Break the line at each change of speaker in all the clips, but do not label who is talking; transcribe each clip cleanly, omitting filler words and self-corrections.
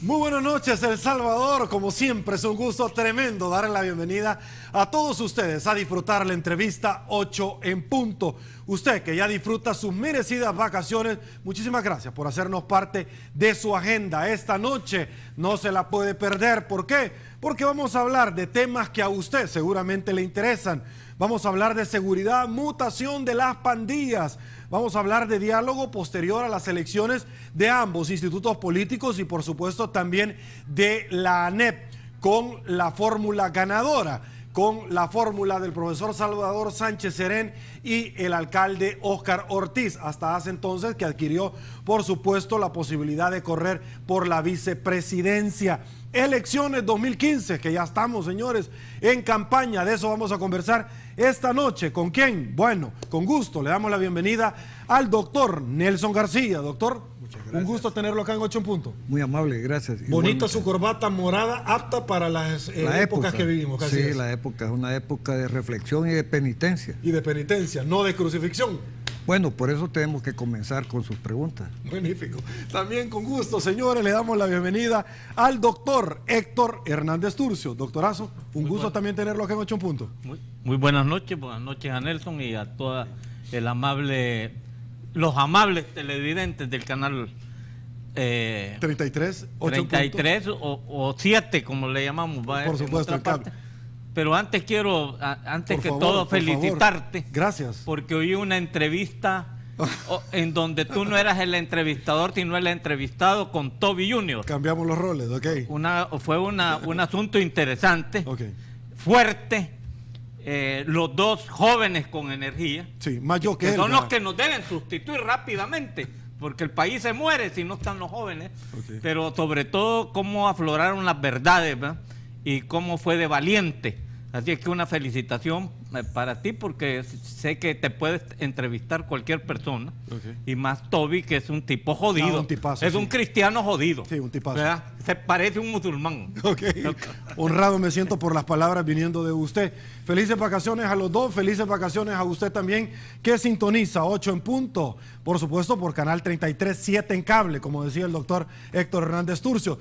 Muy buenas noches, El Salvador. Como siempre, es un gusto tremendo darle la bienvenida a todos ustedes a disfrutar la entrevista 8 en punto. Usted que ya disfruta sus merecidas vacaciones, muchísimas gracias por hacernos parte de su agenda. Esta noche no se la puede perder. ¿Por qué? Porque vamos a hablar de temas que a usted seguramente le interesan. Vamos a hablar de seguridad, mutación de las pandillas. Vamos a hablar de diálogo posterior a las elecciones de ambos institutos políticos y por supuesto también de la ANEP con la fórmula ganadora, con la fórmula del profesor Salvador Sánchez Serén y el alcalde Óscar Ortiz, hasta hace entonces que adquirió por supuesto la posibilidad de correr por la vicepresidencia. Elecciones 2015, que ya estamos, señores, en campaña. De eso vamos a conversar esta noche. ¿Con quién? Bueno, con gusto le damos la bienvenida al doctor Nelson García. Doctor, un gusto tenerlo acá en 8 en punto.
Muy amable, gracias.
Bonita su corbata morada, apta para las épocas que vivimos.
Sí, la época es una época de reflexión y de penitencia.
Y de penitencia, no de crucifixión.
Bueno, por eso tenemos que comenzar con sus preguntas.
Magnífico. También con gusto, señores, le damos la bienvenida al doctor Héctor Hernández Turcio. Doctorazo, un gusto también tenerlo acá en 8 en punto.
Muy buenas noches a Nelson y a toda los amables televidentes del canal
33, 8
33 o 7, como le llamamos.
Por supuesto,
Pero antes quiero, felicitarte.
Gracias.
Porque oí una entrevista en donde tú no eras el entrevistador, sino el entrevistado con Toby Jr.
Cambiamos los roles, ok.
Fue un asunto interesante,
okay.
Fuerte, los dos jóvenes con energía.
Sí, más yo que él.
Son los que nos deben sustituir rápidamente, porque el país se muere si no están los jóvenes. Okay. Pero sobre todo cómo afloraron las verdades, ¿verdad? Y cómo fue de valiente. Así es que una felicitación para ti, porque sé que te puedes entrevistar cualquier persona, okay. Y más Toby, que es un tipo jodido.
No, un tipazo,
es un cristiano jodido.
Sí, un tipazo.
¿Verdad? Se parece un musulmán.
Okay. Honrado me siento por las palabras viniendo de usted. Felices vacaciones a los dos, felices vacaciones a usted también, que sintoniza 8 en punto, por supuesto por Canal 33, 7 en cable, como decía el doctor Héctor Hernández Turcio.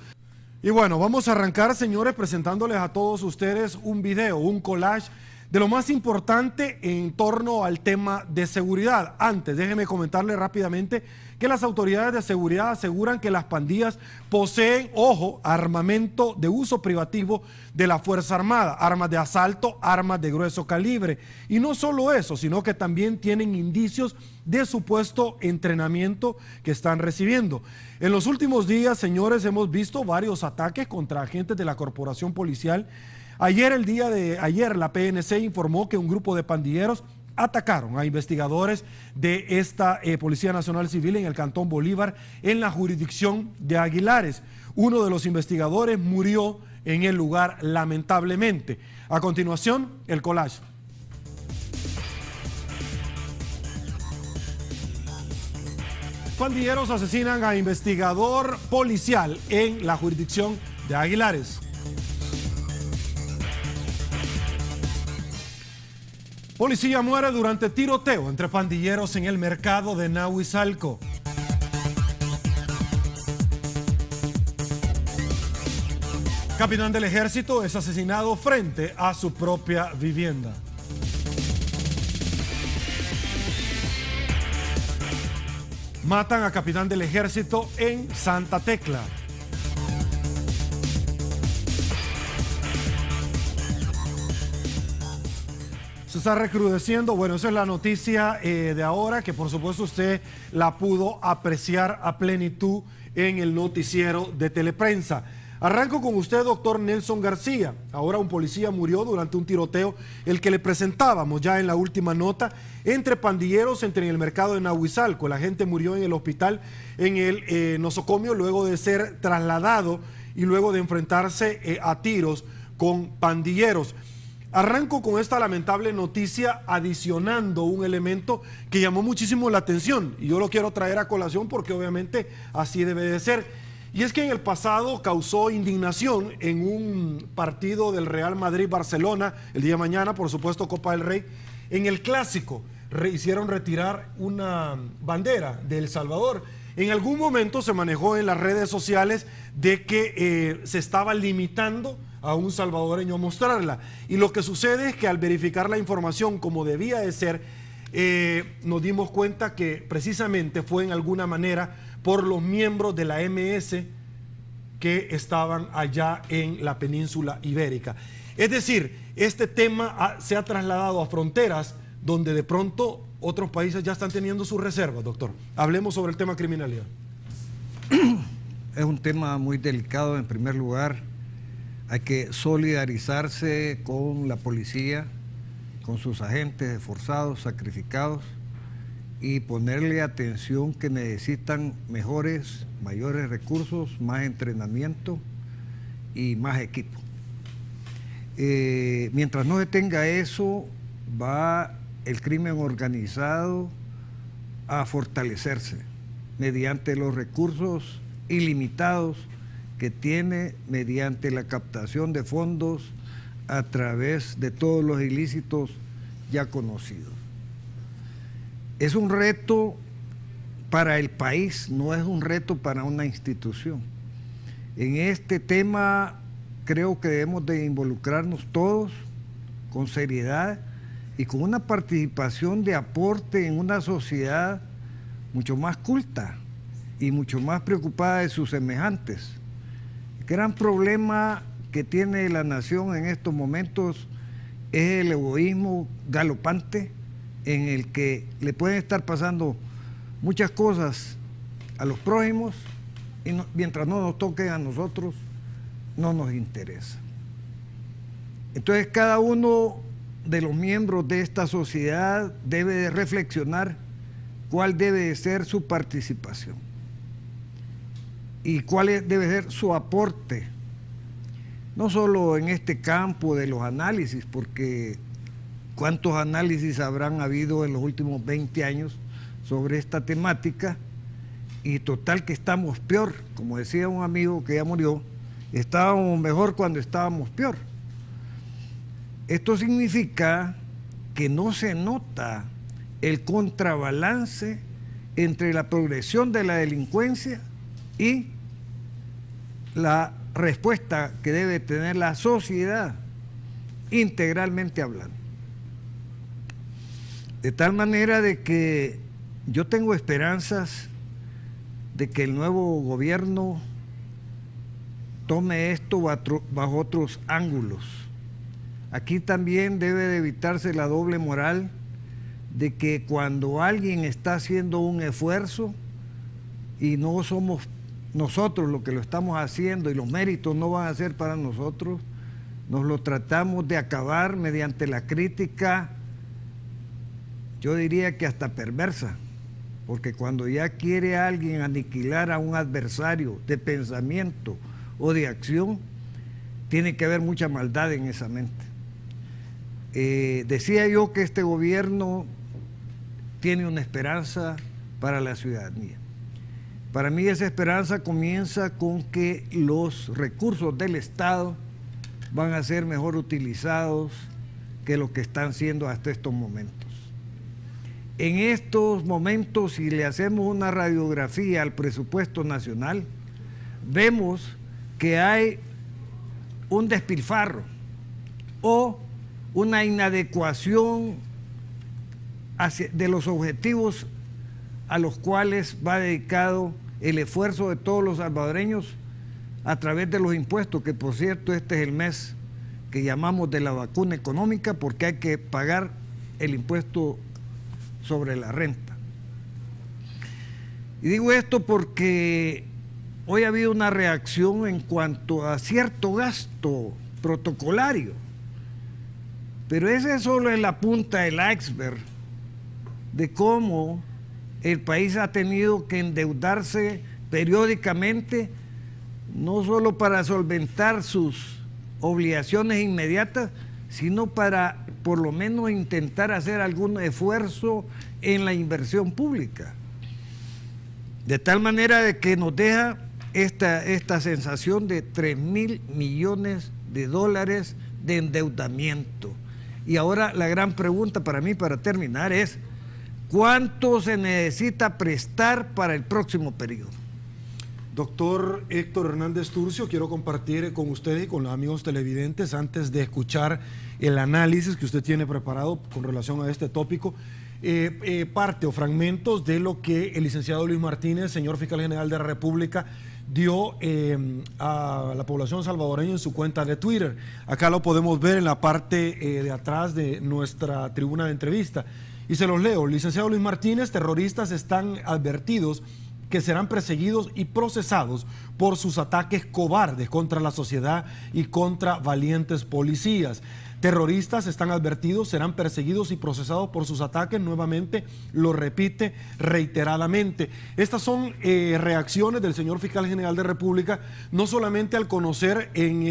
Y bueno, vamos a arrancar, señores, presentándoles a todos ustedes un video, un collage de lo más importante en torno al tema de seguridad. Antes, déjenme comentarles rápidamente que las autoridades de seguridad aseguran que las pandillas poseen, ojo, armamento de uso privativo de la Fuerza Armada, armas de asalto, armas de grueso calibre. Y no solo eso, sino que también tienen indicios de supuesto entrenamiento que están recibiendo. En los últimos días, señores, hemos visto varios ataques contra agentes de la corporación policial. El día de ayer, la PNC informó que un grupo de pandilleros atacaron a investigadores de esta Policía Nacional Civil en el Cantón Bolívar, en la jurisdicción de Aguilares. Uno de los investigadores murió en el lugar, lamentablemente. A continuación, el collage. Pandilleros asesinan a investigador policial en la jurisdicción de Aguilares. Policía muere durante tiroteo entre pandilleros en el mercado de Nahuizalco. Capitán del Ejército es asesinado frente a su propia vivienda. Matan a capitán del Ejército en Santa Tecla. Se está recrudeciendo, bueno, esa es la noticia de ahora, que por supuesto usted la pudo apreciar a plenitud en el noticiero de Teleprensa. Arranco con usted, doctor Nelson García. Ahora un policía murió durante un tiroteo, el que le presentábamos ya en la última nota, entre pandilleros en el mercado de Nahuizalco. La gente murió en el hospital en el nosocomio luego de ser trasladado y luego de enfrentarse a tiros con pandilleros. Arranco con esta lamentable noticia adicionando un elemento que llamó muchísimo la atención y yo lo quiero traer a colación porque obviamente así debe de ser. Y es que en el pasado causó indignación en un partido del Real Madrid-Barcelona, el día de mañana, por supuesto Copa del Rey, en el Clásico hicieron retirar una bandera de El Salvador En algún momento se manejó en las redes sociales de que se estaba limitando a un salvadoreño a mostrarla. Y lo que sucede es que al verificar la información como debía de ser, nos dimos cuenta que precisamente fue en alguna manera por los miembros de la MS que estaban allá en la península ibérica. Es decir, este tema se ha trasladado a fronteras donde de pronto otros países ya están teniendo sus reservas, doctor. Hablemos sobre el tema criminalidad.
Es un tema muy delicado. En primer lugar, hay que solidarizarse con la policía, con sus agentes esforzados, sacrificados, y ponerle atención que necesitan mayores recursos, más entrenamiento y más equipo. Mientras no se tenga eso, va el crimen organizado a fortalecerse mediante los recursos ilimitados que tiene, mediante la captación de fondos a través de todos los ilícitos ya conocidos. Es un reto para el país, no es un reto para una institución. En este tema creo que debemos de involucrarnos todos con seriedad y con una participación de aporte en una sociedad mucho más culta y mucho más preocupada de sus semejantes. El gran problema que tiene la nación en estos momentos es el egoísmo galopante, en el que le pueden estar pasando muchas cosas a los prójimos y mientras no nos toquen a nosotros, no nos interesa. Entonces cada uno de los miembros de esta sociedad debe de reflexionar cuál debe de ser su participación y cuál debe ser su aporte, no solo en este campo de los análisis, porque cuántos análisis habrán habido en los últimos 20 años sobre esta temática, y total que estamos peor. Como decía un amigo que ya murió, estábamos mejor cuando estábamos peor. Esto significa que no se nota el contrabalance entre la progresión de la delincuencia y la respuesta que debe tener la sociedad, integralmente hablando. De tal manera de que yo tengo esperanzas de que el nuevo gobierno tome esto bajo otros ángulos. Aquí también debe de evitarse la doble moral de que cuando alguien está haciendo un esfuerzo y no somos nosotros los que lo estamos haciendo y los méritos no van a ser para nosotros, nos lo tratamos de acabar mediante la crítica, yo diría que hasta perversa, porque cuando ya quiere alguien aniquilar a un adversario de pensamiento o de acción, tiene que haber mucha maldad en esa mente. Decía yo que este gobierno tiene una esperanza para la ciudadanía. Para mí esa esperanza comienza con que los recursos del Estado van a ser mejor utilizados que lo que están siendo hasta estos momentos. En estos momentos, si le hacemos una radiografía al presupuesto nacional, vemos que hay un despilfarro o una inadecuación de los objetivos a los cuales va dedicado el esfuerzo de todos los salvadoreños a través de los impuestos, que por cierto este es el mes que llamamos de la vacuna económica, porque hay que pagar el impuesto sobre la renta. Y digo esto porque hoy ha habido una reacción en cuanto a cierto gasto protocolario, pero ese solo es la punta del iceberg de cómo el país ha tenido que endeudarse periódicamente, no solo para solventar sus obligaciones inmediatas, sino para por lo menos intentar hacer algún esfuerzo en la inversión pública. De tal manera de que nos deja esta sensación de 3.000 millones de dólares de endeudamiento. Y ahora la gran pregunta para mí, para terminar, es ¿Cuánto se necesita prestar para el próximo periodo?
Doctor Héctor Hernández Turcio, quiero compartir con ustedes y con los amigos televidentes, antes de escuchar el análisis que usted tiene preparado con relación a este tópico, parte o fragmentos de lo que el licenciado Luis Martínez, señor fiscal general de la República, dio a la población salvadoreña en su cuenta de Twitter. Acá lo podemos ver en la parte de atrás de nuestra tribuna de entrevista. Y se los leo. Licenciado Luis Martínez, terroristas están advertidos que serán perseguidos y procesados por sus ataques cobardes contra la sociedad y contra valientes policías. Terroristas están advertidos, serán perseguidos y procesados por sus ataques, nuevamente lo repite reiteradamente. Estas son reacciones del señor fiscal general de República, no solamente al conocer en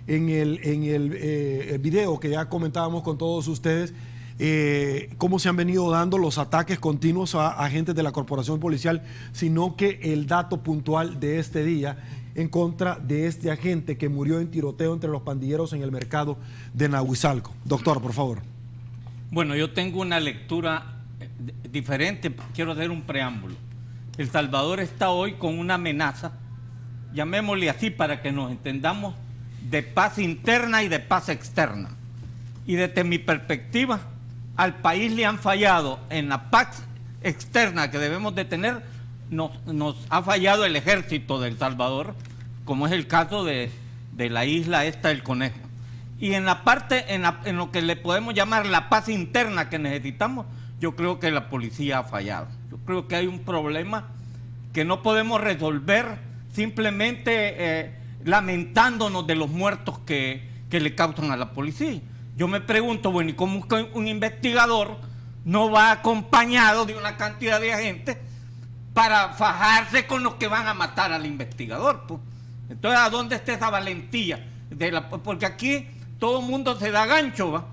el video que ya comentábamos con todos ustedes, cómo se han venido dando los ataques continuos a agentes de la corporación policial, sino que el dato puntual de este día en contra de este agente que murió en tiroteo entre los pandilleros en el mercado de Nahuizalco. Doctor, por favor.
Bueno, yo tengo una lectura diferente, quiero hacer un preámbulo. El Salvador está hoy con una amenaza, llamémosle así para que nos entendamos, de paz interna y de paz externa. Y desde mi perspectiva, al país le han fallado en la paz externa que debemos de tener. Nos ha fallado el ejército de El Salvador, como es el caso de la isla esta del Conejo. Y en la parte, en lo que le podemos llamar la paz interna que necesitamos, yo creo que la policía ha fallado. Yo creo que hay un problema que no podemos resolver simplemente lamentándonos de los muertos que le causan a la policía. Yo me pregunto, bueno, ¿y cómo un investigador no va acompañado de una cantidad de agentes para fajarse con los que van a matar al investigador? Pues? Entonces, ¿a dónde está esa valentía? Porque aquí todo el mundo se da gancho, ¿va?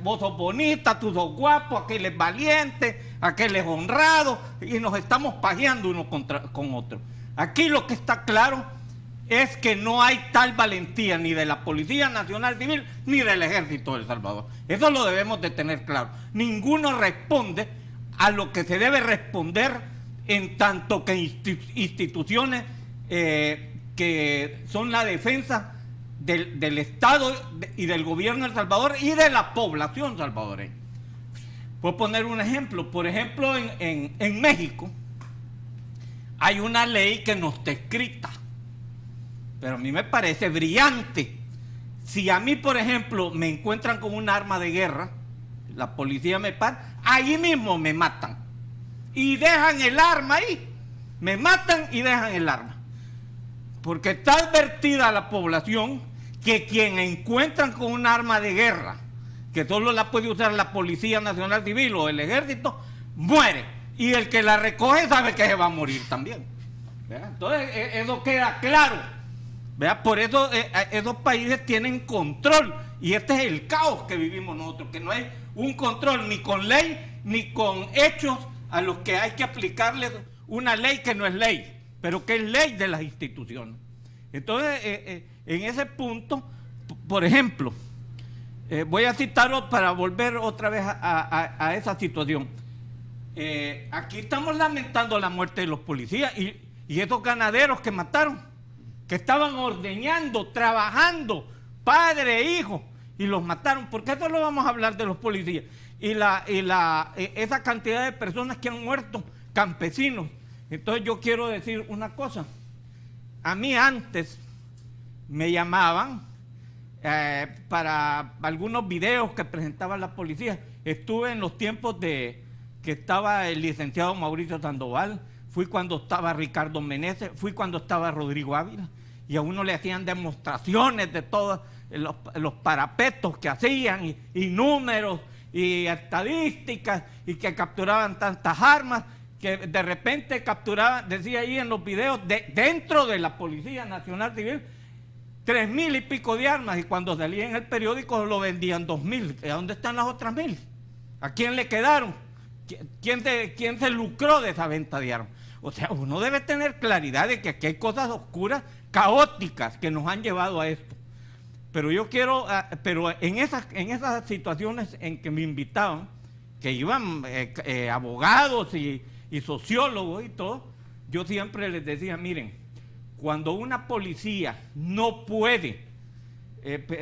Vos sos bonita, tú sos guapo, aquel es valiente, aquel es honrado, y nos estamos pajeando uno con otro. Aquí lo que está claro es que no hay tal valentía ni de la Policía Nacional Civil ni del Ejército de El Salvador. Eso lo debemos de tener claro. Ninguno responde a lo que se debe responder, en tanto que instituciones que son la defensa del Estado y del gobierno de El Salvador y de la población salvadoreña. Puedo poner un ejemplo. Por ejemplo, en México hay una ley que no está escrita, pero a mí me parece brillante. Si a mí, por ejemplo, me encuentran con un arma de guerra, la policía me para, ahí mismo me matan. Y dejan el arma ahí. Me matan y dejan el arma. Porque está advertida a la población que quien encuentran con un arma de guerra, que solo la puede usar la Policía Nacional Civil o el Ejército, muere. Y el que la recoge sabe que se va a morir también. ¿Verdad? Entonces, eso queda claro. ¿Verdad? Por eso esos países tienen control, y este es el caos que vivimos nosotros, que no hay un control ni con ley ni con hechos a los que hay que aplicarles una ley que no es ley, pero que es ley de las instituciones. Entonces, en ese punto, por ejemplo, voy a citarlo para volver otra vez a esa situación. Aquí estamos lamentando la muerte de los policías y esos ganaderos que mataron, que estaban ordeñando, trabajando, padre e hijo, y los mataron. ¿Por qué solo vamos a hablar de los policías? Y esa cantidad de personas que han muerto, campesinos. Entonces yo quiero decir una cosa. A mí antes me llamaban para algunos videos que presentaba la policía. Estuve en los tiempos que estaba el licenciado Mauricio Sandoval, fui cuando estaba Ricardo Meneses, fui cuando estaba Rodrigo Ávila, y a uno le hacían demostraciones de todos los parapetos que hacían, y números, y estadísticas, y que capturaban tantas armas, que de repente capturaban, decía ahí en los videos, dentro de la Policía Nacional Civil, 3,000 y pico de armas, y cuando salía en el periódico lo vendían 2,000. ¿A dónde están las otras 1,000? ¿A quién le quedaron? ¿Quién se lucró de esa venta de armas? O sea, uno debe tener claridad de que aquí hay cosas oscuras, caóticas, que nos han llevado a esto. Pero yo quiero, pero en esas situaciones en que me invitaban, que iban abogados y sociólogos y todo, yo siempre les decía, miren, cuando una policía no puede,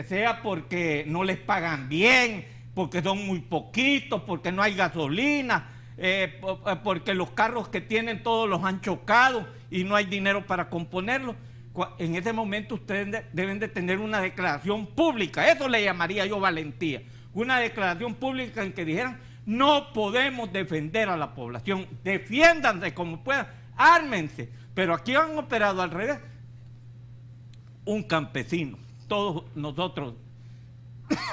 sea porque no les pagan bien, porque son muy poquitos, porque no hay gasolina, porque los carros que tienen todos los han chocado y no hay dinero para componerlos, en ese momento ustedes deben de tener una declaración pública, eso le llamaría yo valentía, una declaración pública en que dijeran, no podemos defender a la población, defiéndanse como puedan, ármense, pero aquí han operado al revés. Un campesino, todos nosotros,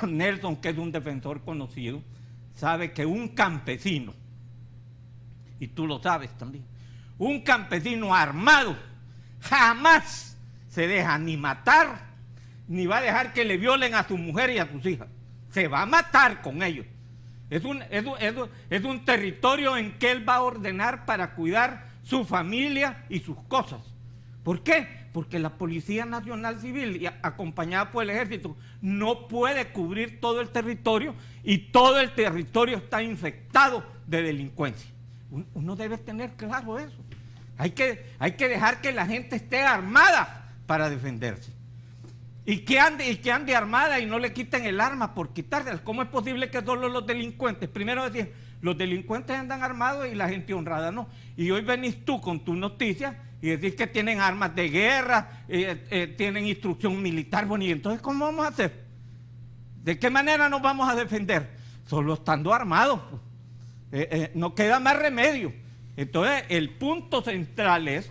Nelson, que es un defensor conocido, sabe que un campesino, y tú lo sabes también, un campesino armado jamás se deja ni matar, ni va a dejar que le violen a su mujer y a sus hijas. Se va a matar con ellos. Es un territorio en que él va a ordenar para cuidar su familia y sus cosas. ¿Por qué? Porque la Policía Nacional Civil, acompañada por el Ejército, no puede cubrir todo el territorio y todo el territorio está infectado de delincuencia. Uno debe tener claro eso. Hay que dejar que la gente esté armada para defenderse. Y que ande armada y no le quiten el arma por quitársela. ¿Cómo es posible que solo los delincuentes? Primero decir, los delincuentes andan armados y la gente honrada no. Y hoy venís tú con tu noticia y decís que tienen armas de guerra, tienen instrucción militar. Bueno, ¿y entonces cómo vamos a hacer? ¿De qué manera nos vamos a defender? Solo estando armados. No queda más remedio. Entonces, el punto central es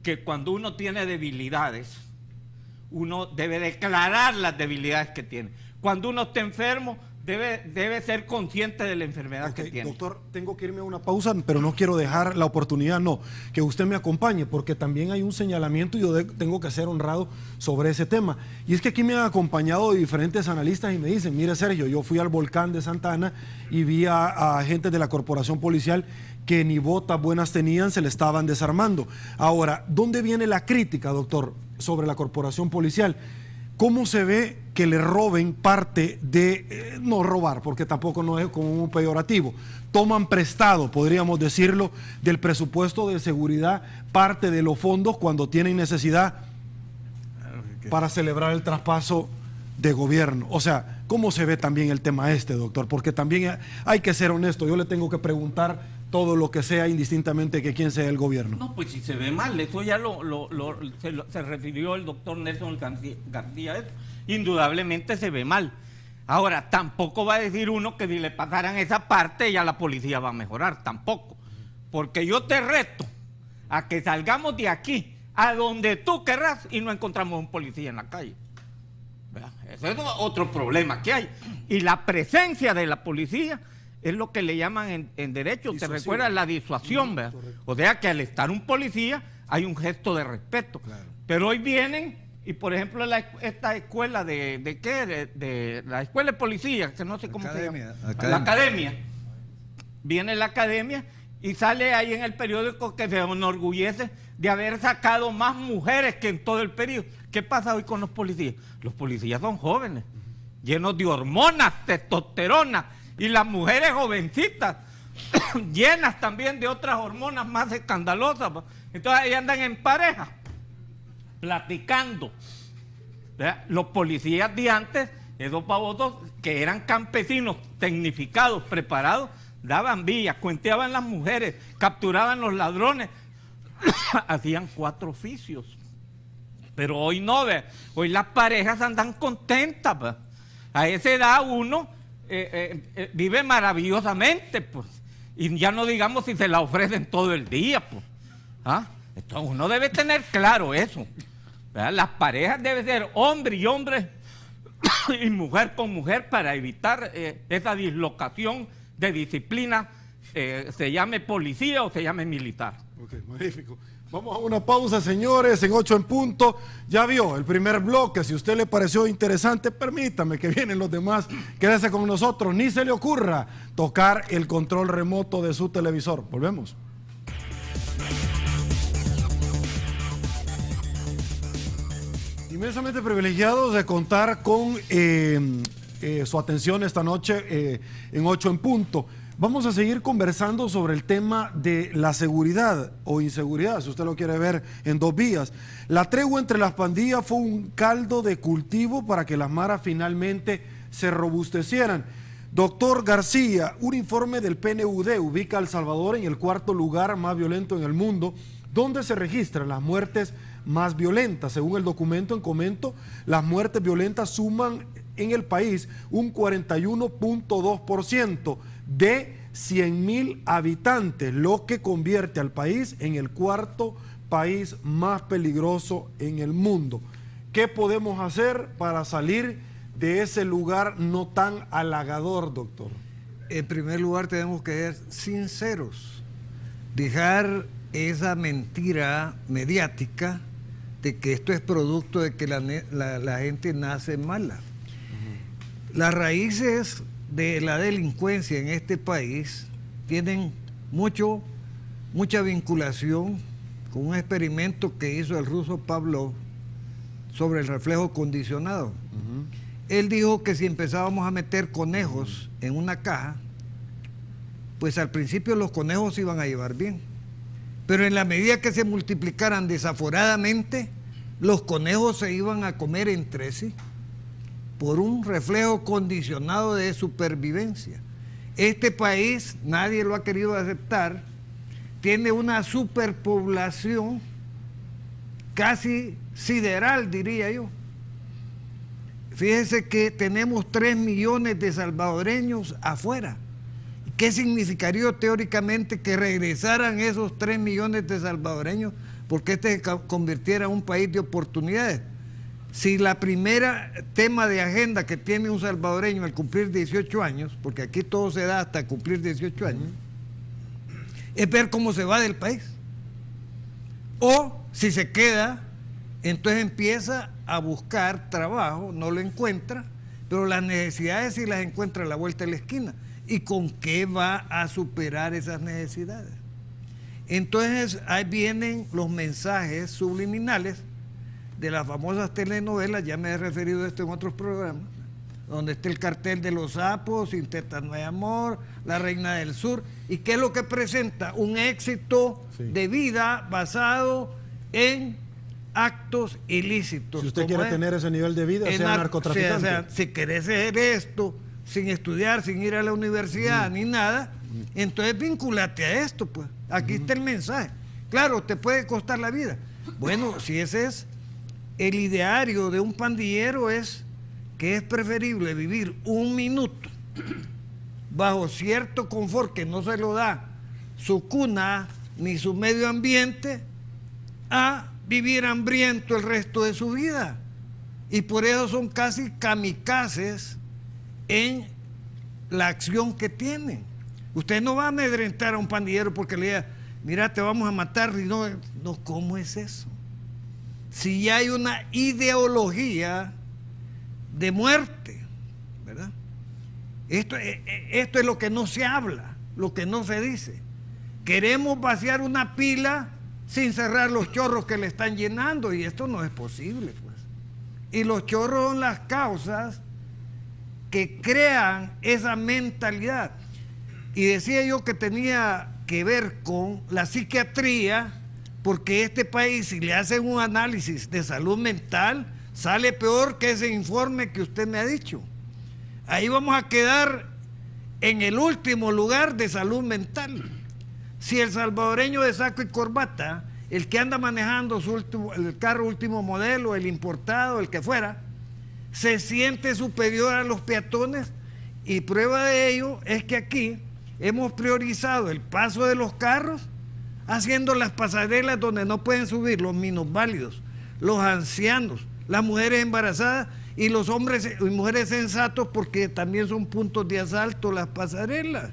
que cuando uno tiene debilidades, uno debe declarar las debilidades que tiene. Cuando uno está enfermo, debe ser consciente de la enfermedad que tiene.
Doctor, tengo que irme a una pausa, pero no quiero dejar la oportunidad, que usted me acompañe, porque también hay un señalamiento y yo tengo que ser honrado sobre ese tema. Y es que aquí me han acompañado diferentes analistas y me dicen, mire Sergio, yo fui al volcán de Santa Ana y vi a agentes de la corporación policial que ni botas buenas tenían, se le estaban desarmando. Ahora, ¿dónde viene la crítica, doctor, sobre la corporación policial? ¿Cómo se ve que le roben parte de, no robar, porque tampoco no es como un peyorativo, toman prestado, podríamos decirlo, del presupuesto de seguridad, parte de los fondos cuando tienen necesidad para celebrar el traspaso de gobierno? O sea, ¿cómo se ve también el tema doctor? Porque también hay que ser honesto, yo le tengo que preguntar todo lo que sea, indistintamente que quién sea el gobierno.
No, pues si se ve mal, eso ya se refirió el doctor Nelson García, eso. Indudablemente se ve mal. Ahora, tampoco va a decir uno que si le pasaran esa parte ya la policía va a mejorar, tampoco. Porque yo te reto a que salgamos de aquí, a donde tú querrás, y no encontramos un policía en la calle. ¿Verdad? Ese es otro problema que hay. Y la presencia de la policía es lo que le llaman en derecho, te recuerda la disuasión, ¿verdad? O sea que al estar un policía hay un gesto de respeto. Claro. Pero hoy vienen, y por ejemplo esta escuela de la escuela de policía, que no sé cómo se llama. La academia. Viene la academia y sale ahí en el periódico que se enorgullece de haber sacado más mujeres que en todo el periodo. ¿Qué pasa hoy con los policías? Los policías son jóvenes, llenos de hormonas, testosterona, y las mujeres jovencitas, llenas también de otras hormonas más escandalosas. Entonces ahí andan en pareja, platicando. ¿Verdad? Los policías de antes, esos babosos que eran campesinos, tecnificados, preparados, daban vías, cuenteaban las mujeres, capturaban los ladrones, hacían 4 oficios. Pero hoy no, ¿verdad? Hoy las parejas andan contentas, ¿verdad? A esa edad uno vive maravillosamente, pues, y ya no digamos si se la ofrecen todo el día, pues. Entonces uno debe tener claro eso, ¿verdad? Las parejas deben ser hombre y hombre y mujer con mujer para evitar esa dislocación de disciplina, se llame policía o se llame militar.
Ok, magnífico. Vamos a una pausa, señores, en 8 en punto. Ya vio el primer bloque. Si a usted le pareció interesante, permítame que vienen los demás. Quédese con nosotros. Ni se le ocurra tocar el control remoto de su televisor. Volvemos. Inmensamente privilegiados de contar con su atención esta noche en 8 en punto. Vamos a seguir conversando sobre el tema de la seguridad o inseguridad, si usted lo quiere ver en 2 vías. La tregua entre las pandillas fue un caldo de cultivo para que las maras finalmente se robustecieran. Doctor García, un informe del PNUD ubica a El Salvador en el 4º lugar más violento en el mundo, donde se registran las muertes más violentas. Según el documento en comento, las muertes violentas suman en el país un 41.2% de 100.000 habitantes, lo que convierte al país en el 4º país más peligroso en el mundo. ¿Qué podemos hacer para salir de ese lugar no tan halagador, doctor?
En primer lugar, tenemos que ser sinceros, dejar esa mentira mediática de que esto es producto de que la gente nace mala. Las raíces de la delincuencia en este país tienen mucha vinculación con un experimento que hizo el ruso Pavlov sobre el reflejo condicionado. Él dijo que si empezábamos a meter conejos en una caja, pues al principio los conejos se iban a llevar bien, pero en la medida que se multiplicaran desaforadamente, los conejos se iban a comer entre sí por un reflejo condicionado de supervivencia. Este país, nadie lo ha querido aceptar, tiene una superpoblación casi sideral, diría yo. Fíjense que tenemos 3 millones de salvadoreños afuera. ¿Qué significaría teóricamente que regresaran esos 3 millones de salvadoreños porque este se convirtiera en un país de oportunidades? Si la primera tema de agenda que tiene un salvadoreño al cumplir 18 años, porque aquí todo se da hasta cumplir 18 años, es ver cómo se va del país. O si se queda, entonces empieza a buscar trabajo, no lo encuentra, pero las necesidades sí las encuentra a la vuelta de la esquina. ¿Y con qué va a superar esas necesidades? Entonces ahí vienen los mensajes subliminales de las famosas telenovelas, ya me he referido a esto en otros programas, donde está el cartel de los sapos, Sin tetas no hay amor, La Reina del Sur, y qué es lo que presenta, un éxito de vida basado en actos ilícitos.
Si usted quiere tener ese nivel de vida, sea narcotraficante.
O sea, si querés hacer esto sin estudiar, sin ir a la universidad, ni nada, entonces vincúlate a esto, pues. Aquí está el mensaje. Claro, te puede costar la vida. Bueno, si ese es el ideario de un pandillero, es que es preferible vivir un minuto bajo cierto confort que no se lo da su cuna ni su medio ambiente, a vivir hambriento el resto de su vida. Y por eso son casi kamikazes en la acción que tienen. Usted no va a amedrentar a un pandillero porque le diga, mira, te vamos a matar. Y no, ¿cómo es eso? Si ya hay una ideología de muerte, ¿verdad? Esto es lo que no se habla, lo que no se dice. Queremos vaciar una pila sin cerrar los chorros que le están llenando, y esto no es posible, pues. Y los chorros son las causas que crean esa mentalidad. Y decía yo que tenía que ver con la psiquiatría, porque este país, si le hacen un análisis de salud mental, sale peor que ese informe que usted me ha dicho. Ahí vamos a quedar en el último lugar de salud mental. Si el salvadoreño de saco y corbata, el que anda manejando el carro último modelo, el importado, el que fuera, se siente superior a los peatones, y prueba de ello es que aquí hemos priorizado el paso de los carros, haciendo las pasarelas donde no pueden subir los minusválidos, los ancianos, las mujeres embarazadas y los hombres y mujeres sensatos, porque también son puntos de asalto las pasarelas.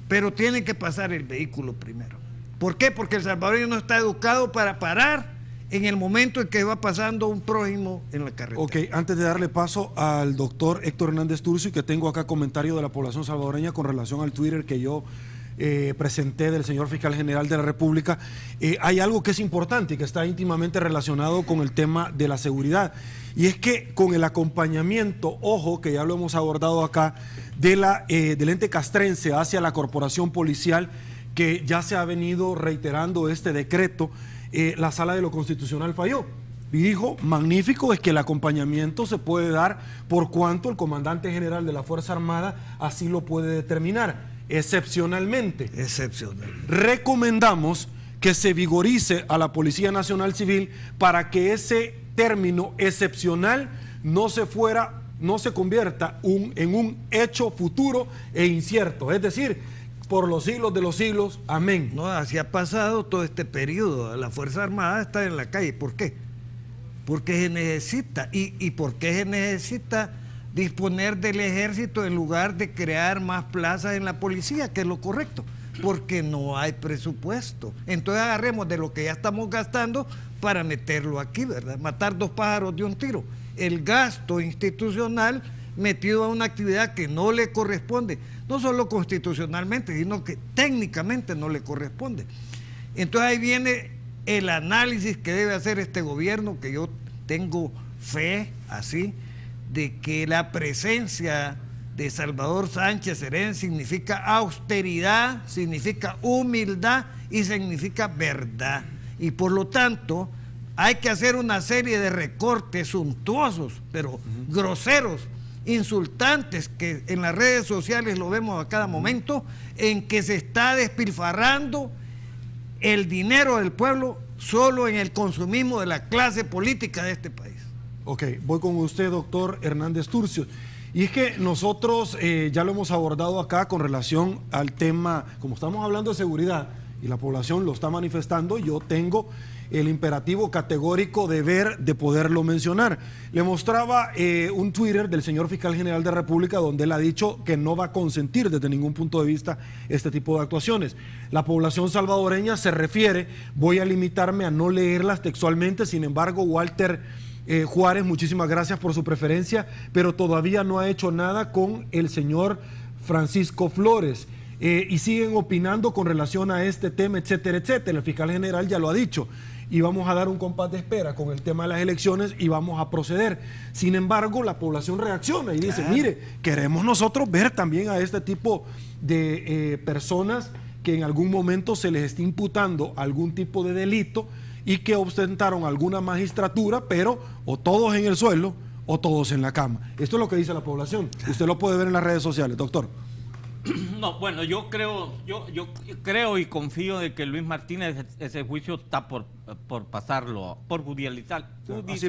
Pero tienen que pasar el vehículo primero. ¿Por qué? Porque el salvadoreño no está educado para parar en el momento en que va pasando un prójimo en la carretera.
Ok, antes de darle paso al doctor Héctor Hernández Turcio, que tengo acá comentario de la población salvadoreña con relación al Twitter que yo presenté del señor fiscal general de la República, hay algo que es importante y que está íntimamente relacionado con el tema de la seguridad. Y es que con el acompañamiento, ojo, que ya lo hemos abordado acá, del ente castrense hacia la corporación policial, que ya se ha venido reiterando este decreto, la Sala de lo Constitucional falló. Y dijo, magnífico, es que el acompañamiento se puede dar por cuanto el comandante general de la Fuerza Armada así lo puede determinar, excepcionalmente.
Excepcional.
Recomendamos que se vigorice a la Policía Nacional Civil para que ese término excepcional no se convierta en un hecho futuro e incierto. Es decir, por los siglos de los siglos, amén.
No, así ha pasado todo este periodo. La Fuerza Armada está en la calle. ¿Por qué? Porque se necesita. ¿Y por qué se necesita disponer del ejército en lugar de crear más plazas en la policía, que es lo correcto? Porque no hay presupuesto. Entonces agarremos de lo que ya estamos gastando para meterlo aquí, ¿verdad? Matar dos pájaros de un tiro. El gasto institucional metido a una actividad que no le corresponde, no solo constitucionalmente, sino que técnicamente no le corresponde. Entonces ahí viene el análisis que debe hacer este gobierno, que yo tengo fe, así, de que la presencia de Salvador Sánchez Serén significa austeridad, significa humildad y significa verdad. Y por lo tanto, hay que hacer una serie de recortes suntuosos, pero groseros, insultantes, que en las redes sociales lo vemos a cada momento, en que se está despilfarrando el dinero del pueblo solo en el consumismo de la clase política de este país.
Ok, voy con usted, doctor Hernández Turcios. Y es que nosotros ya lo hemos abordado acá con relación al tema, como estamos hablando de seguridad y la población lo está manifestando, yo tengo el imperativo categórico de poderlo mencionar. Le mostraba un Twitter del señor fiscal general de la República donde él ha dicho que no va a consentir desde ningún punto de vista este tipo de actuaciones. La población salvadoreña se refiere, voy a limitarme a no leerlas textualmente, sin embargo, Walter Juárez, muchísimas gracias por su preferencia, pero todavía no ha hecho nada con el señor Francisco Flores. Y siguen opinando con relación a este tema, etcétera, etcétera. El fiscal general ya lo ha dicho. Y vamos a dar un compás de espera con el tema de las elecciones y vamos a proceder. Sin embargo, la población reacciona y dice, mire, queremos nosotros ver también a este tipo de personas que en algún momento se les está imputando algún tipo de delito y que ostentaron alguna magistratura, pero o todos en el suelo o todos en la cama. Esto es lo que dice la población. Usted lo puede ver en las redes sociales, doctor.
No, bueno, yo creo y confío de que Luis Martínez ese juicio está por pasarlo, por judicializar.
Así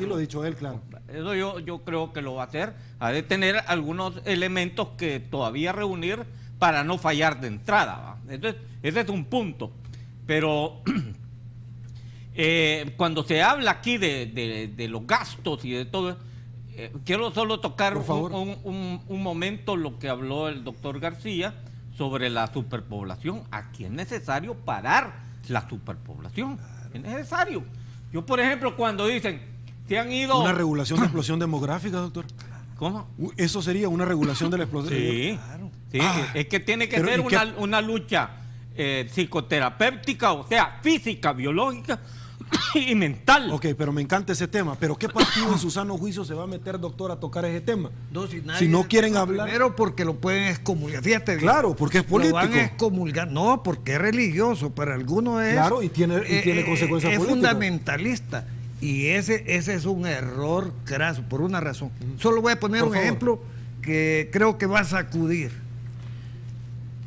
lo ha dicho él, claro.
Eso yo creo que lo va a hacer. Ha de tener algunos elementos que todavía reunir para no fallar de entrada, ¿va? Entonces, ese es un punto. Pero cuando se habla aquí de los gastos y de todo, quiero solo tocar un momento lo que habló el doctor García sobre la superpoblación. Aquí es necesario parar la superpoblación. Es necesario. Yo, por ejemplo, cuando dicen, se han ido...
¿Una regulación de explosión demográfica, doctor?
¿Cómo?
¿Eso sería una regulación de la explosión?
Sí, claro. Sí, es que tiene que ser una lucha psicoterapéutica, o sea, física, biológica y mental.
Ok, pero me encanta ese tema. Pero ¿qué partido en su sano juicio se va a meter, doctor, a tocar ese tema?
No,
si no quieren hablar.
Primero porque lo pueden excomulgar. Fíjate bien.
Claro, porque es político.
Lo van a excomulgar. No, porque es religioso. Para algunos es.
Claro, y tiene consecuencias políticas.
Es fundamentalista. Y ese es un error craso, por una razón. Solo voy a poner un ejemplo que creo que va a sacudir.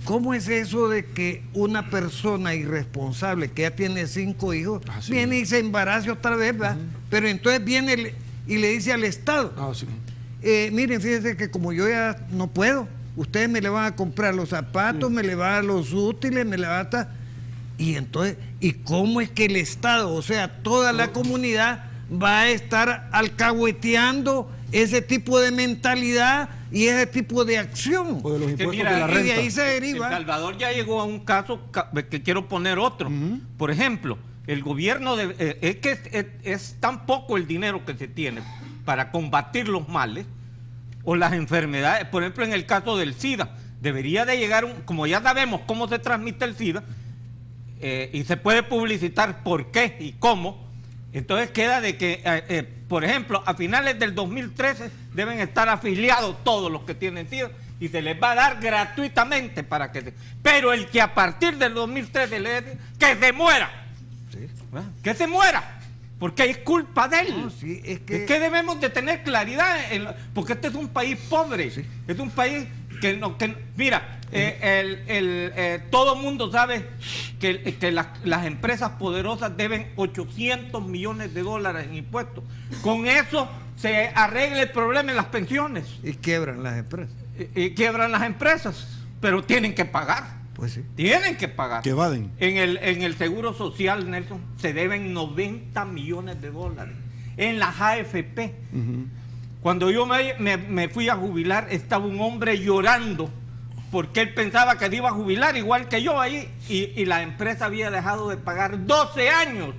¿Cómo es eso de que una persona irresponsable que ya tiene 5 hijos viene y se embaraza otra vez, ¿va? Pero entonces viene y le dice al Estado, miren, fíjense que como yo ya no puedo, ustedes me le van a comprar los zapatos, me le van a dar los útiles, me le van a dar... Y entonces, ¿y cómo es que el Estado, o sea, toda la comunidad va a estar alcahueteando ese tipo de mentalidad y ese tipo de acción?
O de los impuestos de la renta.
Y de ahí se deriva.
El Salvador ya llegó a un caso que quiero poner otro. Por ejemplo, el gobierno es tan poco el dinero que se tiene para combatir los males o las enfermedades. Por ejemplo, en el caso del SIDA, debería de llegar, como ya sabemos cómo se transmite el SIDA, y se puede publicitar por qué y cómo, entonces queda de que, por ejemplo, a finales del 2013 deben estar afiliados todos los que tienen SIDA y se les va a dar gratuitamente para que pero el que a partir del 2013 le dice que se muera,
Sí.
que se muera, porque es culpa de él.
No, sí, es
que debemos de tener claridad, porque este es un país pobre,
sí.
Es un país que mira, todo mundo sabe que las empresas poderosas deben 800 millones de dólares en impuestos. Con eso se arregla el problema en las pensiones.
Y quiebran las empresas.
Y quiebran las empresas, pero tienen que pagar.
Pues sí.
Tienen que pagar.
Que evaden.
En el Seguro Social, Nelson, se deben 90 millones de dólares. En las AFP. Cuando yo me fui a jubilar, estaba un hombre llorando porque él pensaba que iba a jubilar igual que yo ahí, y la empresa había dejado de pagar 12 años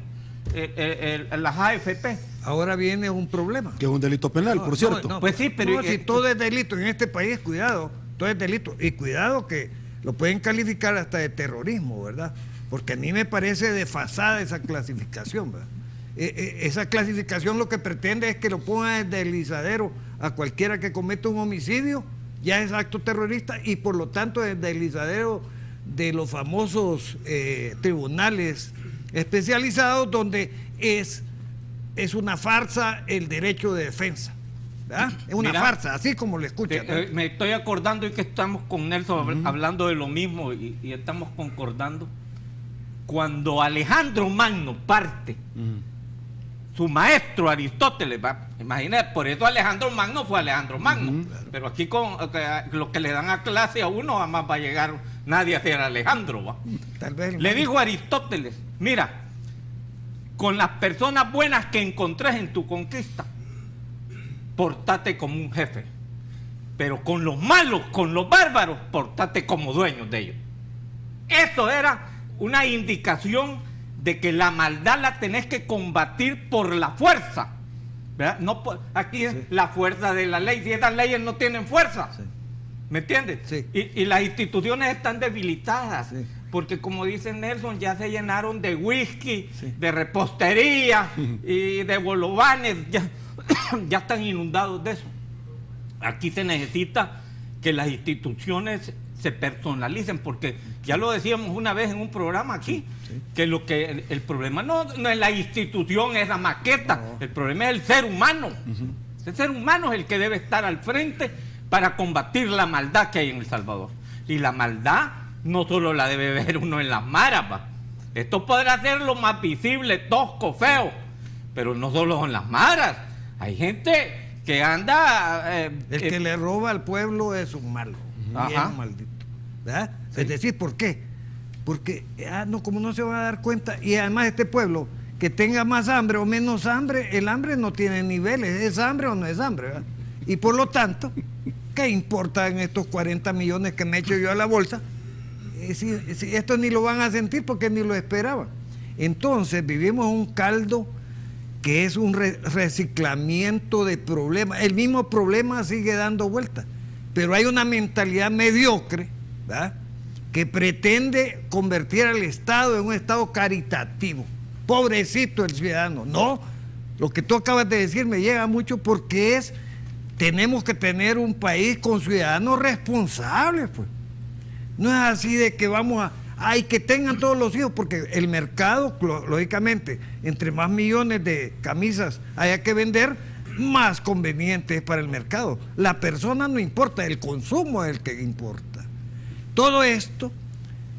las AFP.
Ahora viene un problema.
Que es un delito penal, por cierto.
Pues sí, pero
si todo es delito en este país, cuidado, todo es delito. Y cuidado que lo pueden calificar hasta de terrorismo, ¿verdad? Porque a mí me parece desfasada esa clasificación, ¿verdad? Esa clasificación lo que pretende es que lo ponga de deslizadero a cualquiera que cometa un homicidio, ya es acto terrorista, y por lo tanto es deslizadero de los famosos tribunales especializados donde es una farsa el derecho de defensa, ¿verdad? Es una farsa, así como lo escuchan.
Me estoy acordando y que estamos con Nelson hablando de lo mismo y estamos concordando. Cuando Alejandro Magno parte, su maestro Aristóteles, imagínate, por eso Alejandro Magno fue Alejandro Magno, pero aquí con lo que le dan a clase a uno jamás va a llegar nadie a ser Alejandro, ¿va?
Tal vez
le dijo a Aristóteles, mira, con las personas buenas que encontrés en tu conquista, portate como un jefe, pero con los malos, con los bárbaros, portate como dueños de ellos. Eso era una indicación de que la maldad la tenés que combatir por la fuerza, ¿verdad? No aquí es la fuerza de la ley. Si esas leyes no tienen fuerza, ¿me entiendes?
Sí.
Y las instituciones están debilitadas, porque como dice Nelson, ya se llenaron de whisky, de repostería y de bolovanes, ya están inundados de eso. Aquí se necesita que las instituciones se personalicen, porque ya lo decíamos una vez en un programa aquí, que el problema no es la institución, es la maqueta, el problema es el ser humano. El ser humano es el que debe estar al frente para combatir la maldad que hay en El Salvador. Y la maldad no solo la debe ver uno en las maras, ¿va? Esto podrá ser lo más visible, tosco, feo, pero no solo en las maras. Hay gente que anda...
el que le roba al pueblo es un malo, bien maldito, ¿verdad? Sí. Es decir, ¿por qué? Porque como no se va a dar cuenta, y además este pueblo, que tenga más hambre o menos hambre, el hambre no tiene niveles, ¿es hambre o no es hambre? ¿Verdad? Y por lo tanto, ¿qué importa en estos 40 millones que me echo yo a la bolsa? Si esto ni lo van a sentir porque ni lo esperaban. Entonces vivimos un caldo que es un reciclamiento de problemas. El mismo problema sigue dando vueltas, pero hay una mentalidad mediocre, ¿verdad?, que pretende convertir al Estado en un Estado caritativo. Pobrecito el ciudadano. No, lo que tú acabas de decir me llega mucho, porque tenemos que tener un país con ciudadanos responsables, pues. No es así de que vamos a que tengan todos los hijos, porque el mercado, lógicamente, entre más millones de camisas haya que vender, más conveniente es para el mercado. La persona no importa, el consumo es el que importa. Todo esto,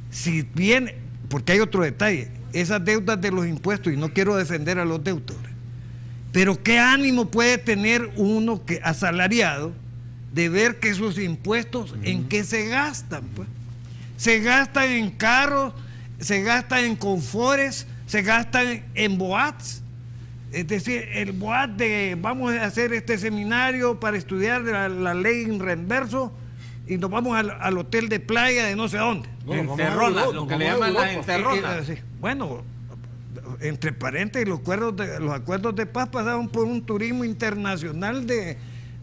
si bien, porque hay otro detalle, esas deudas de los impuestos, y no quiero defender a los deudores, pero qué ánimo puede tener uno que asalariado de ver que sus impuestos, ¿en qué se gastan? Pues se gastan en carros, se gastan en confores, se gastan en boats. Es decir, el boat de vamos a hacer este seminario para estudiar la ley en reverso y nos vamos al hotel de playa de no sé dónde.
Encerrona, lo que le llaman la encerrona.
Bueno, entre paréntesis, los acuerdos de paz pasaron por un turismo internacional de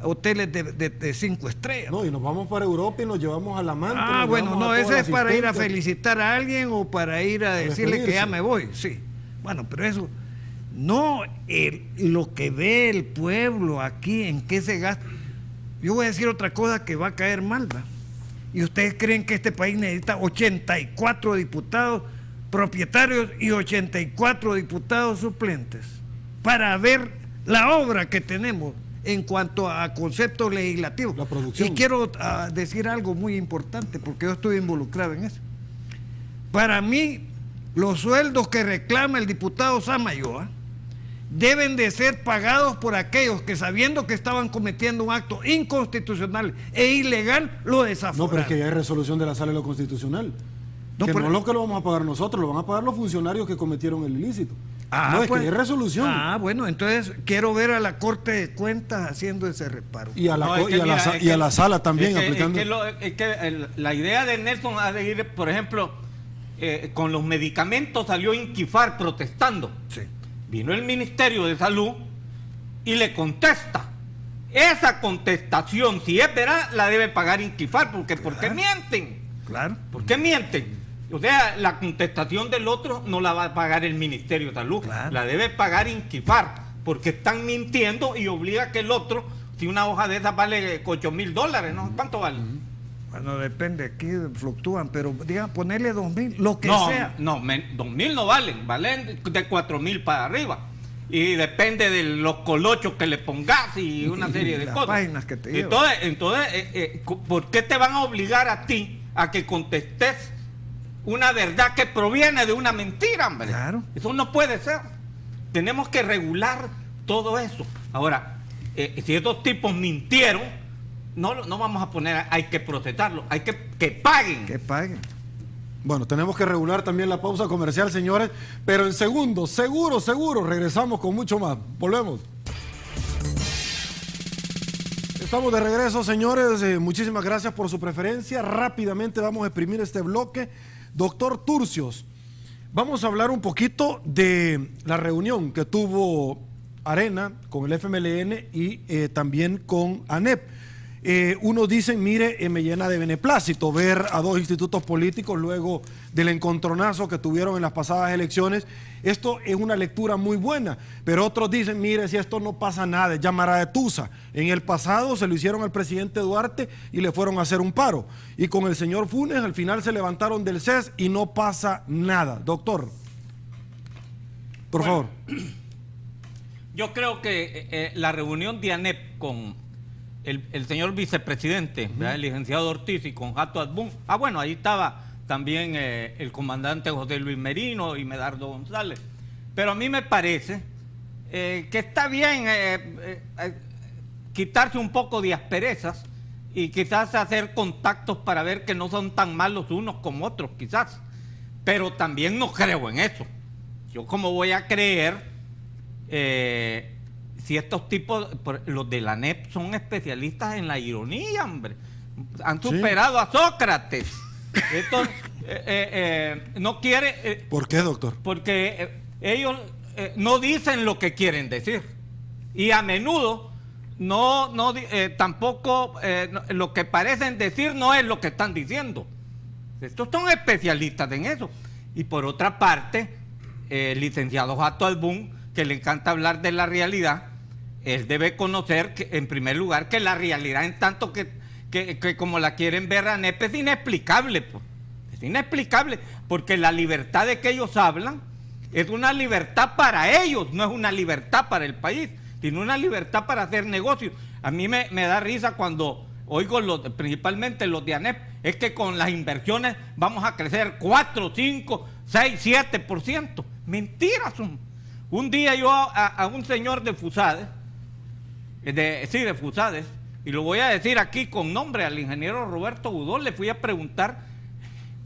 hoteles de 5 estrellas.
No, y nos vamos para Europa y nos llevamos al amante.
Ah, bueno, no, ese es para ir a felicitar a alguien o para ir a decirle que ya me voy, sí. Bueno, pero eso, no lo que ve el pueblo aquí, en qué se gasta. Yo voy a decir otra cosa que va a caer mal, ¿verdad? Y ustedes creen que este país necesita 84 diputados propietarios y 84 diputados suplentes para ver la obra que tenemos en cuanto a conceptos legislativos.
La producción.
Y quiero decir algo muy importante, porque yo estoy involucrado en eso. Para mí, los sueldos que reclama el diputado Samayoa deben de ser pagados por aquellos que, sabiendo que estaban cometiendo un acto inconstitucional e ilegal, lo desaforaron.
No, pero es que ya hay resolución de la Sala de lo Constitucional. No, no es lo que lo vamos a pagar nosotros, lo van a pagar los funcionarios que cometieron el ilícito. No, es que hay resolución.
Ah, bueno, entonces quiero ver a la Corte de Cuentas haciendo ese reparo.
Y a la Sala también aplicando.
La idea de Nelson ha de ir, por ejemplo, con los medicamentos salió Inquifar protestando.
Sí.
Vino el Ministerio de Salud y le contesta. Esa contestación, si es verdad, la debe pagar Inquifar, porque ¿por qué mienten?
Claro.
¿Por qué mienten? O sea, la contestación del otro no la va a pagar el Ministerio de Salud,
claro,
la debe pagar Inquifar, porque están mintiendo y obliga que el otro, si una hoja de esas vale $8,000, ¿no? ¿Cuánto vale?
Bueno, depende, aquí fluctúan, pero digan, ponerle 2,000, lo que sea.
No, 2,000 no valen de 4,000 para arriba. Y depende de los colochos que le pongas y una serie de
las
cosas.
páginas que te llevan.
Entonces, ¿por qué te van a obligar a ti a que contestes una verdad que proviene de una mentira, hombre?
Claro.
Eso no puede ser. Tenemos que regular todo eso. Ahora, si estos tipos mintieron, no vamos a poner, hay que procesarlo, hay que paguen.
Que paguen.
Bueno, tenemos que regular también la pausa comercial, señores, pero en segundos, seguro, regresamos con mucho más. Volvemos. Estamos de regreso, señores. Muchísimas gracias por su preferencia. Rápidamente vamos a exprimir este bloque. Doctor Turcios, vamos a hablar un poquito de la reunión que tuvo Arena con el FMLN y también con ANEP. Unos dicen, mire, me llena de beneplácito ver a dos institutos políticos luego del encontronazo que tuvieron en las pasadas elecciones. Esto es una lectura muy buena, pero otros dicen, mire, si esto no pasa nada, es llamara de tusa. En el pasado se lo hicieron al presidente Duarte y le fueron a hacer un paro. Y con el señor Funes al final se levantaron del CES y no pasa nada. Doctor, por favor.
Yo creo que la reunión de ANEP con el señor vicepresidente, el licenciado Ortiz, y con Jato Adbún, bueno, ahí estaba también el comandante José Luis Merino y Medardo González. Pero a mí me parece que está bien quitarse un poco de asperezas y quizás hacer contactos para ver que no son tan malos unos como otros, quizás. Pero también no creo en eso. Yo como voy a creer, si estos tipos, los de la NEP, son especialistas en la ironía, hombre. Han superado a Sócrates. Esto no quiere...
¿Por qué, doctor?
Porque ellos no dicen lo que quieren decir. Y a menudo tampoco lo que parecen decir no es lo que están diciendo. Estos son especialistas en eso. Y por otra parte, el licenciado Jato Adbún, que le encanta hablar de la realidad, él debe conocer, que, en primer lugar, que la realidad, en tanto que como la quieren ver a ANEP, es inexplicable. Pues. Es inexplicable, porque la libertad de que ellos hablan es una libertad para ellos, no es una libertad para el país, sino una libertad para hacer negocios. A mí me da risa cuando oigo principalmente los de ANEP, es que con las inversiones vamos a crecer 4, 5, 6, 7%. Mentiras son. Un día yo a un señor de Fusades, de Fusades, y lo voy a decir aquí con nombre, al ingeniero Roberto Budol, le fui a preguntar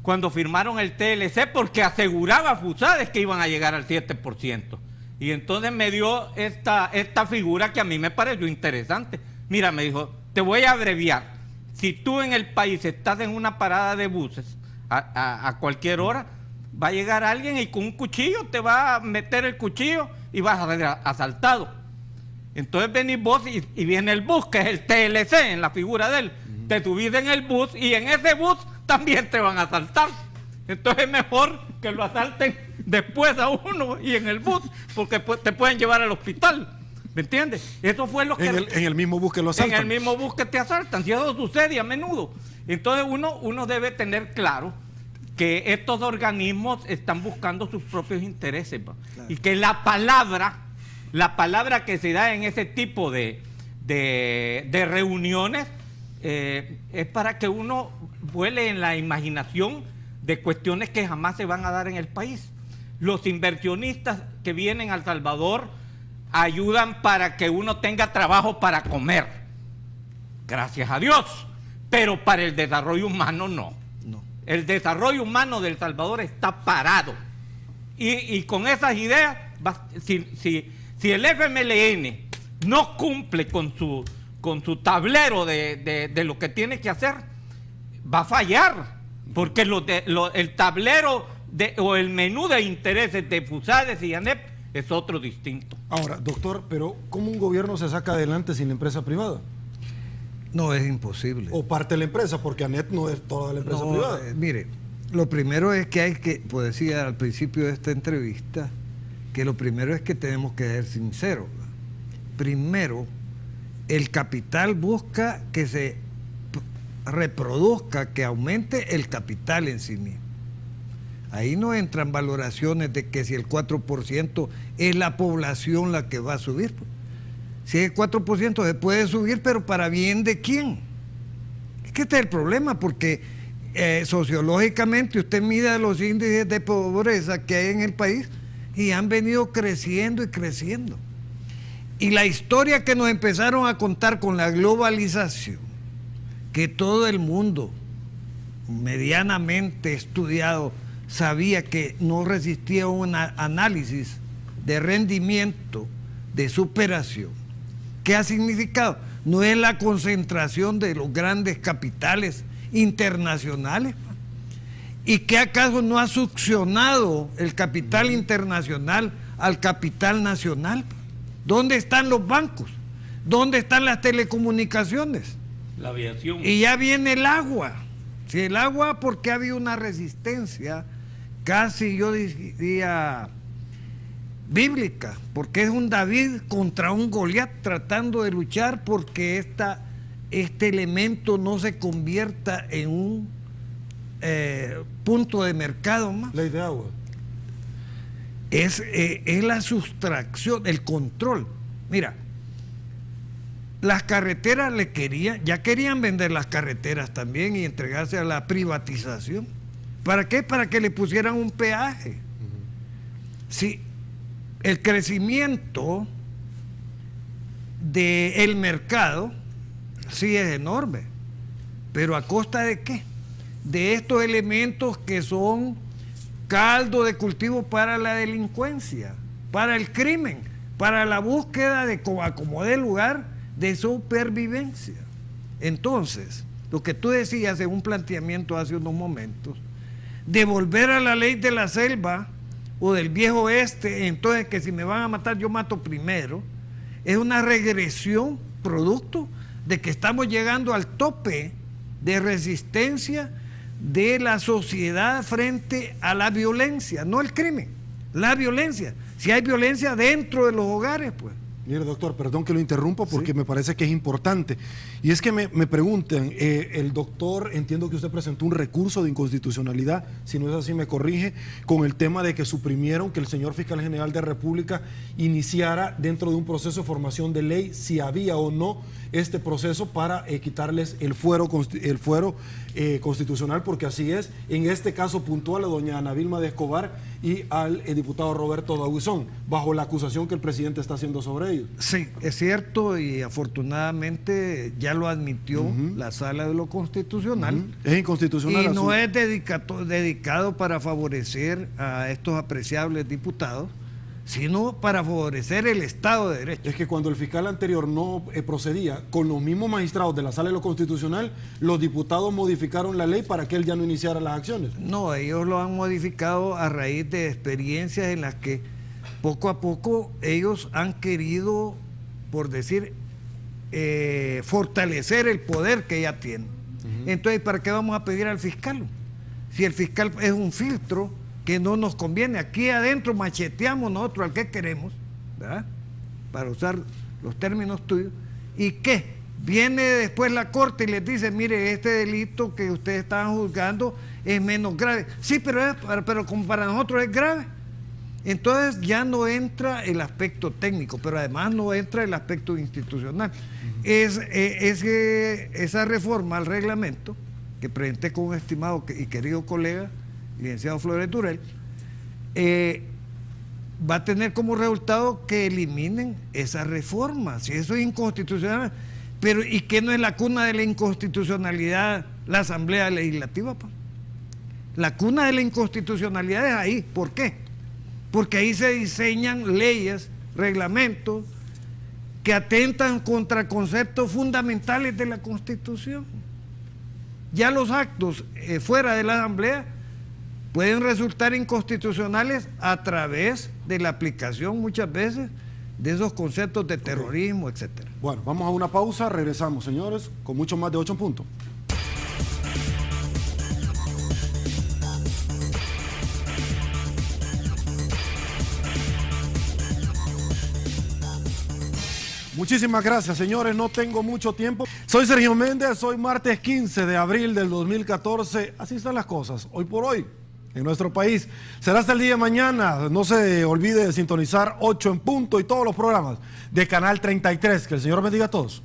cuando firmaron el TLC, porque aseguraba Fusades que iban a llegar al 7%. Y entonces me dio esta figura que a mí me pareció interesante. Mira, me dijo, te voy a abreviar. Si tú en el país estás en una parada de buses a cualquier hora, va a llegar alguien y con un cuchillo te va a meter el cuchillo y vas a ser asaltado. Entonces venís vos y viene el bus, que es el TLC en la figura de él. Te subís en el bus y en ese bus también te van a asaltar. Entonces es mejor que lo asalten después a uno y en el bus, porque te pueden llevar al hospital. ¿Me entiendes? Eso fue lo que...
En el mismo bus que lo asaltan.
En el mismo bus que te asaltan, si eso sucede a menudo. Entonces uno debe tener claro que estos organismos están buscando sus propios intereses, claro. Y que la palabra que se da en ese tipo de reuniones es para que uno vuele en la imaginación de cuestiones que jamás se van a dar en el país. Los inversionistas que vienen a El Salvador ayudan para que uno tenga trabajo para comer, gracias a Dios, pero para el desarrollo humano no. El desarrollo humano de El Salvador está parado. Y con esas ideas, si el FMLN no cumple con su tablero de lo que tiene que hacer, va a fallar, porque el tablero o el menú de intereses de FUSADES y ANEP es otro distinto.
Ahora, doctor, pero ¿cómo un gobierno se saca adelante sin la empresa privada?
No, es imposible.
O parte de la empresa, porque ANEP no es toda la empresa privada.
Mire, lo primero es que hay que, pues decía al principio de esta entrevista, que lo primero es que tenemos que ser sinceros. Primero, el capital busca que se reproduzca, que aumente el capital en sí mismo. Ahí no entran valoraciones de que si el 4% es la población la que va a subir. Si es el 4% se puede subir, pero ¿para bien de quién? Es que este es el problema, porque sociológicamente usted mide los índices de pobreza que hay en el país y han venido creciendo y creciendo. Y la historia que nos empezaron a contar con la globalización, que todo el mundo medianamente estudiado sabía que no resistía un análisis de rendimiento, de superación. ¿Qué ha significado? No es la concentración de los grandes capitales internacionales. ¿Y qué acaso no ha succionado el capital internacional al capital nacional? ¿Dónde están los bancos? ¿Dónde están las telecomunicaciones?
La aviación.
Y ya viene el agua. Si el agua, porque ha habido una resistencia casi, yo diría, bíblica, porque es un David contra un Goliat tratando de luchar porque este elemento no se convierta en un punto de mercado más.
Ley de agua.
Es la sustracción, el control. Mira, las carreteras ya querían vender las carreteras también y entregarse a la privatización. ¿Para qué? Para que le pusieran un peaje. Sí, el crecimiento del mercado sí es enorme, pero ¿a costa de qué? De estos elementos que son caldo de cultivo para la delincuencia, para el crimen, para la búsqueda de como de lugar de supervivencia. Entonces, lo que tú decías en un planteamiento hace unos momentos, de volver a la ley de la selva o del viejo oeste, entonces que si me van a matar yo mato primero, es una regresión producto de que estamos llegando al tope de resistencia de la sociedad frente a la violencia, no el crimen, la violencia. Si hay violencia dentro de los hogares, pues.
Mire, doctor, perdón que lo interrumpa porque me parece que es importante. Y es que me preguntan, el doctor, entiendo que usted presentó un recurso de inconstitucionalidad, si no es así me corrige, con el tema de que suprimieron que el señor fiscal general de República iniciara dentro de un proceso de formación de ley si había o no este proceso para quitarles el fuero constitucional, porque así es, en este caso puntual a doña Ana Vilma de Escobar y al diputado Roberto Dauizón, bajo la acusación que el presidente está haciendo sobre ellos.
Sí, es cierto, y afortunadamente ya lo admitió la Sala de lo Constitucional.
Es inconstitucional.
Y no es dedicado para favorecer a estos apreciables diputados, sino para favorecer el Estado de Derecho.
Es que cuando el fiscal anterior no procedía con los mismos magistrados de la Sala de lo Constitucional, los diputados modificaron la ley para que él ya no iniciara las acciones.
No, ellos lo han modificado a raíz de experiencias en las que poco a poco ellos han querido por decir, fortalecer el poder que ya tiene. Entonces, ¿para qué vamos a pedir al fiscal? Si el fiscal es un filtro que no nos conviene. Aquí adentro macheteamos nosotros al que queremos, ¿verdad? Para usar los términos tuyos. ¿Y qué? Viene después la corte y les dice, mire, este delito que ustedes estaban juzgando es menos grave. Sí, pero como para nosotros es grave. Entonces ya no entra el aspecto técnico, pero además no entra el aspecto institucional. Esa reforma al reglamento que presenté con un estimado y querido colega, licenciado Flores Durel, va a tener como resultado que eliminen esa reforma. Si eso es inconstitucional, pero ¿y qué no es la cuna de la inconstitucionalidad la Asamblea Legislativa? Pa? La cuna de la inconstitucionalidad es ahí. ¿Por qué? Porque ahí se diseñan leyes, reglamentos que atentan contra conceptos fundamentales de la Constitución. Ya los actos fuera de la Asamblea pueden resultar inconstitucionales a través de la aplicación muchas veces de esos conceptos de terrorismo, etcétera.
Bueno, vamos a una pausa, regresamos, señores, con mucho más de 8 en punto. Muchísimas gracias, señores, no tengo mucho tiempo. Soy Sergio Méndez, hoy martes 15 de abril del 2014, así están las cosas, hoy por hoy, en nuestro país. Será hasta el día de mañana, no se olvide de sintonizar 8 en punto y todos los programas de Canal 33, que el Señor bendiga a todos.